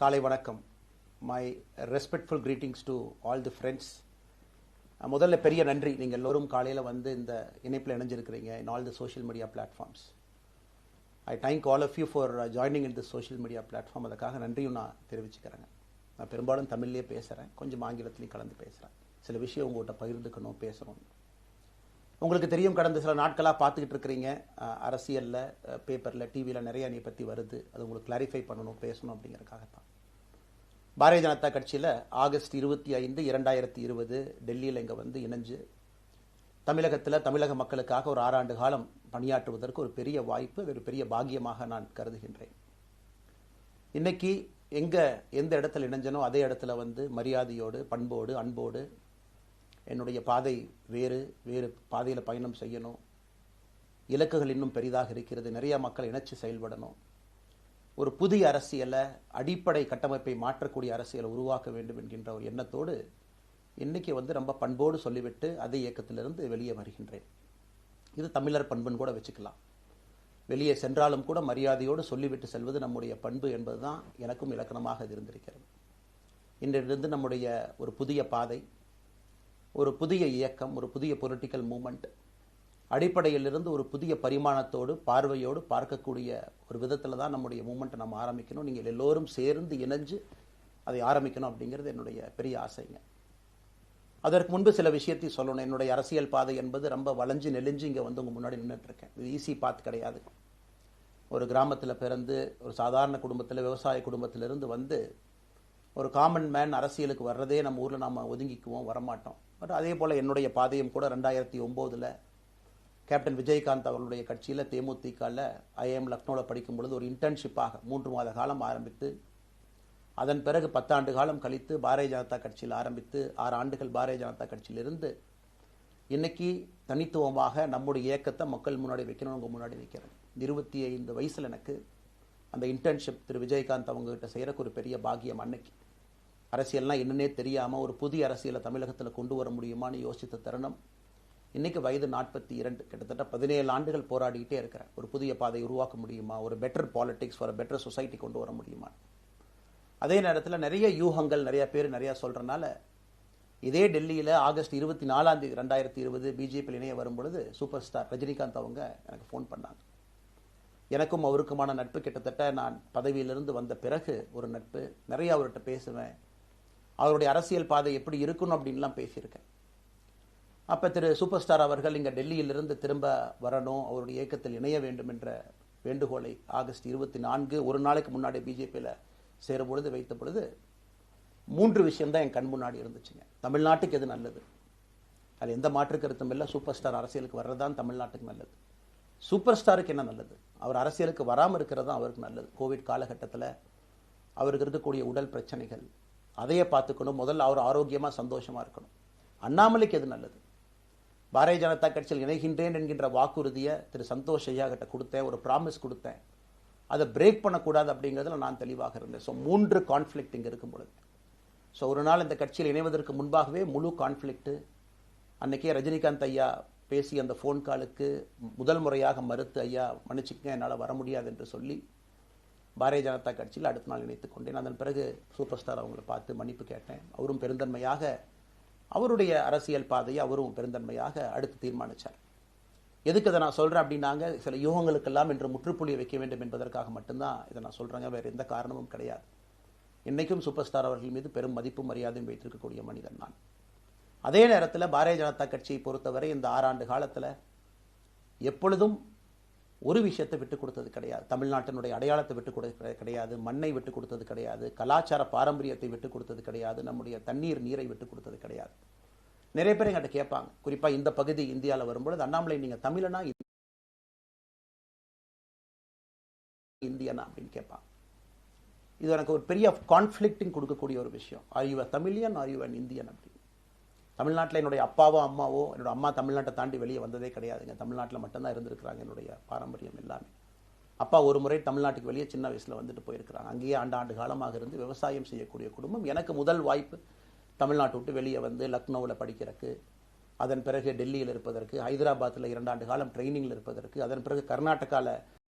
காலை வணக்கம். My respectful greetings to all the friends. முதல்ல பெரிய நன்றி, நீங்கள் எல்லோரும் காலையில் வந்து இந்த இணைப்பில் இணைஞ்சிருக்கிறீங்க in all the social media platforms. I thank all of you for joining in the social media platform. அதுக்காக நன்றியும் நான் தெரிவிச்சுக்கிறேங்க. நான் பெரும்பாலும் தமிழ்லேயே பேசுகிறேன், கொஞ்சம் ஆங்கிலத்திலையும் கலந்து பேசுகிறேன். சில விஷயம் உங்கள்கிட்ட பகிர்ந்துக்கணும், பேசணும். உங்களுக்கு தெரியும், கடந்த சில நாட்களாக பார்த்துக்கிட்டு இருக்கிறீங்க, அரசியலில், பேப்பரில், டிவியில் நிறைய என்னை பற்றி வருது. அது உங்களுக்கு கிளாரிஃபை பண்ணணும், பேசணும் அப்படிங்கிறதுக்காகத்தான். பாரதிய ஜனதா கட்சியில் ஆகஸ்ட் 25, 2020 டெல்லியில் இங்கே வந்து இணைஞ்சு தமிழகத்தில் தமிழக மக்களுக்காக ஒரு 6 ஆண்டு காலம் பணியாற்றுவதற்கு ஒரு பெரிய வாய்ப்பு, ஒரு பெரிய பாக்கியமாக நான் கருதுகின்றேன். இன்னைக்கு எந்த இடத்துல இணைஞ்சனோ அதே இடத்துல வந்து மரியாதையோடு, பண்போடு, அன்போடு என்னுடைய பாதை வேறு பாதையில் பயணம் செய்யணும். இலக்குகள் இன்னும் பெரிதாக இருக்கிறது. நிறைய மக்கள் இணைச்சு செயல்படணும். ஒரு புதிய அரசியலை, அடிப்படை கட்டமைப்பை மாற்றக்கூடிய அரசியலை உருவாக்க வேண்டும் என்கின்ற ஒரு எண்ணத்தோடு இன்னைக்கு வந்து ரொம்ப பண்போடு சொல்லிவிட்டு அதே இயக்கத்திலிருந்து வெளியே வருகின்றேன். இது தமிழர் பண்புன்னு கூட வச்சுக்கலாம். வெளியே சென்றாலும் கூட மரியாதையோடு சொல்லிவிட்டு செல்வது நம்முடைய பண்பு என்பதுதான் எனக்கும் இலக்கணமாக இது இருந்திருக்கிறது. இன்றிலிருந்து நம்முடைய ஒரு புதிய பாதை, ஒரு புதிய இயக்கம், ஒரு புதிய பொலிட்டிக்கல் மூமெண்ட், அடிப்படையிலிருந்து ஒரு புதிய பரிமாணத்தோடு, பார்வையோடு பார்க்கக்கூடிய ஒரு விதத்தில் தான் நம்முடைய மூமெண்ட்டை நம்ம ஆரம்பிக்கணும். நீங்கள் எல்லோரும் சேர்ந்து இணைஞ்சு அதை ஆரம்பிக்கணும் அப்படிங்கிறது என்னுடைய பெரிய ஆசைங்க. அதற்கு முன்பு சில விஷயத்தையும் சொல்லணும். என்னுடைய அரசியல் பாதை என்பது ரொம்ப வளைஞ்சு நெளிஞ்சு இங்கே வந்து உங்கள் முன்னாடி நின்றுட்டுருக்கேன். இது ஈஸி பாத் கிடையாது. ஒரு கிராமத்தில் பிறந்து ஒரு சாதாரண குடும்பத்தில், விவசாய குடும்பத்திலிருந்து வந்து ஒரு காமன் மேன் அரசியலுக்கு வர்றதே நம்ம ஊரில் நாம் ஒதுங்கிக்குவோம், வரமாட்டோம். பட் அதே போல் என்னுடைய பாதையும் கூட 2009 கேப்டன் விஜயகாந்த் அவர்களுடைய கட்சியில் தேமுதிகவில் ஐஎம் லக்னோவில் படிக்கும் பொழுது ஒரு இன்டர்ன்ஷிப்பாக 3 மாத காலம் ஆரம்பித்து, அதன் பிறகு 10 ஆண்டு காலம் கழித்து பாரதிய ஜனதா கட்சியில் ஆரம்பித்து 6 ஆண்டுகள் பாரதிய ஜனதா கட்சியிலிருந்து இன்னைக்கு தனித்துவமாக நம்முடைய இயக்கத்தை மக்கள் முன்னாடி வைக்கணும், உங்கள் முன்னாடி வைக்கிறேன். 25 வயசில் எனக்கு அந்த இன்டர்ன்ஷிப் திரு விஜயகாந்த் அவங்ககிட்ட செய்கிறக்கு ஒரு பெரிய பாக்கியம். அன்னைக்கு அரசியல்னால் என்னன்னே தெரியாமல் ஒரு புதிய அரசியலை தமிழகத்தில் கொண்டு வர முடியுமான்னு யோசித்த தருணம். இன்னைக்கு வயது 42, கிட்டத்தட்ட 17 ஆண்டுகள் போராடிக்கிட்டே இருக்கிறேன். ஒரு புதிய பாதை உருவாக்க முடியுமா, ஒரு better politics for better society கொண்டு வர முடியுமா. அதே நேரத்தில் நிறைய யூகங்கள், நிறைய பேர் நிறையா சொல்கிறனால இதே டெல்லியில் ஆகஸ்ட் 24, 2020 பிஜேபியில் இணைய வரும்பொழுது சூப்பர் ஸ்டார் ரஜினிகாந்த் அவங்க எனக்கு ஃபோன் பண்ணாங்க. எனக்கும் அவருக்குமான நட்பு கிட்டத்தட்ட நான் பதவியிலிருந்து வந்த பிறகு ஒரு நட்பு. நிறைய அவர்கிட்ட பேசுவேன். அவருடைய அரசியல் பாதை எப்படி இருக்கணும் அப்படின்லாம் பேசியிருக்கேன். அப்போ திரு சூப்பர் ஸ்டார் அவர்கள் இங்கே டெல்லியிலிருந்து திரும்ப வரணும், அவருடைய இயக்கத்தில் இணைய வேண்டும் என்ற வேண்டுகோளை ஆகஸ்ட் 24 ஒரு நாளைக்கு முன்னாடி பிஜேபியில் சேரும்பொழுது வைத்த பொழுது 3 விஷயம்தான் என் கண் முன்னாடி இருந்துச்சுங்க. தமிழ்நாட்டுக்கு எது நல்லது, அது எந்த மாற்று கருத்தும் இல்லை. சூப்பர் ஸ்டார் அரசியலுக்கு வர்றதுதான் தமிழ்நாட்டுக்கு நல்லது. சூப்பர் ஸ்டாருக்கு என்ன நல்லது, அவர் அரசியலுக்கு வராமல் இருக்கிறது தான் அவருக்கு நல்லது. கோவிட் காலகட்டத்தில் அவருக்கு இருக்கக்கூடிய உடல் பிரச்சனைகள், அதையே பார்த்துக்கணும். முதல்ல அவர் ஆரோக்கியமாக சந்தோஷமாக இருக்கணும். அண்ணாமலைக்கு எது நல்லது, பாரதிய ஜனதா கட்சியில் இணைகின்றேன் என்கின்ற வாக்குறுதியை திரு சந்தோஷ் ஐயா கிட்ட கொடுத்தேன், ஒரு ப்ராமிஸ் கொடுத்தேன். அதை பிரேக் பண்ணக்கூடாது அப்படிங்கிறதுல நான் தெளிவாக இருந்தேன். ஸோ 3 கான்ஃப்ளிக்ட் இங்கே இருக்கும் பொழுது, ஸோ ஒரு நாள் இந்த கட்சியில் இணைவதற்கு முன்பாகவே முழு கான்ஃப்ளிக்ட். அன்னைக்கே ரஜினிகாந்த் ஐயா பேசி அந்த ஃபோன் காலுக்கு முதல் முறையாக மறுத்து, ஐயா மன்னிச்சுக்கங்க என்னால் வர முடியாது என்று சொல்லி பாரதிய ஜனதா கட்சியில் அடுத்த நாள் இணைத்துக் கொண்டேன். அதன் பிறகு சூப்பர் ஸ்டார் அவங்களை பார்த்து மன்னிப்பு கேட்டேன். அவரும் பெருந்தன்மையாக அவருடைய அரசியல் பாதையை அவரும் பெருந்தன்மையாக அடுத்து தீர்மானித்தார். எதுக்கு இதை நான் சொல்கிறேன் அப்படின்னாங்க, சில யூகங்களுக்கெல்லாம் என்று முற்றுப்புள்ளியை வைக்க வேண்டும் என்பதற்காக மட்டும்தான் இதை நான் சொல்கிறேங்க, வேறு எந்த காரணமும் கிடையாது. இன்றைக்கும் சூப்பர் ஸ்டார் அவர்கள் மீது பெரும் மதிப்பும் மரியாதையும் வைத்திருக்கக்கூடிய மனிதன் நான். அதே நேரத்தில் பாரதிய ஜனதா கட்சியை பொறுத்தவரை இந்த 6 ஆண்டு காலத்தில் எப்பொழுதும் ஒரு விஷயத்தை விட்டுக் கொடுத்தது கிடையாது. தமிழ்நாட்டினுடைய அடையாளத்தை விட்டுக் கொடுத்தது கிடையாது, மண்ணை விட்டுக் கொடுத்தது கிடையாது, கலாச்சார பாரம்பரியத்தை விட்டுக் கொடுத்தது கிடையாது, நம்முடைய நீரை விட்டுக் கொடுத்தது கிடையாது. நிறைய பேர் எங்கிட்ட கேட்பாங்க, குறிப்பாக இந்த பகுதி இந்தியாவில் வரும்பொழுது, அண்ணாமலை நீங்கள் தமிழனா இந்தியனா அப்படின்னு கேட்பாங்க. இது எனக்கு ஒரு பெரிய கான்ஃப்ளிக்டிங் கொடுக்கக்கூடிய ஒரு விஷயம். Are you a Tamilian, are you an Indian அப்படின்னு. தமிழ்நாட்டில் என்னுடைய அப்பாவோ அம்மாவோ, என்னோட அம்மா தமிழ்நாட்டை தாண்டி வெளியே வந்ததே கிடையாதுங்க. தமிழ்நாட்டில் மட்டும்தான் இருந்திருக்கிறாங்க. என்னுடைய பாரம்பரியம் எல்லாமே. அப்பா ஒரு முறை தமிழ்நாட்டுக்கு வெளியே சின்ன வயசில் வந்துட்டு போயிருக்கிறாங்க. அங்கேயே ஆண்டு காலமாக இருந்து விவசாயம் செய்யக்கூடிய குடும்பம். எனக்கு முதல் வாய்ப்பு தமிழ்நாட்டை விட்டு வெளியே வந்து லக்னோவில் படிக்கிறதுக்கு, அதன் பிறகு டெல்லியில் இருப்பதற்கு, ஹைதராபாத்தில் 2 ஆண்டு காலம் ட்ரைனிங்கில் இருப்பதற்கு, அதன் பிறகு கர்நாடகாவில்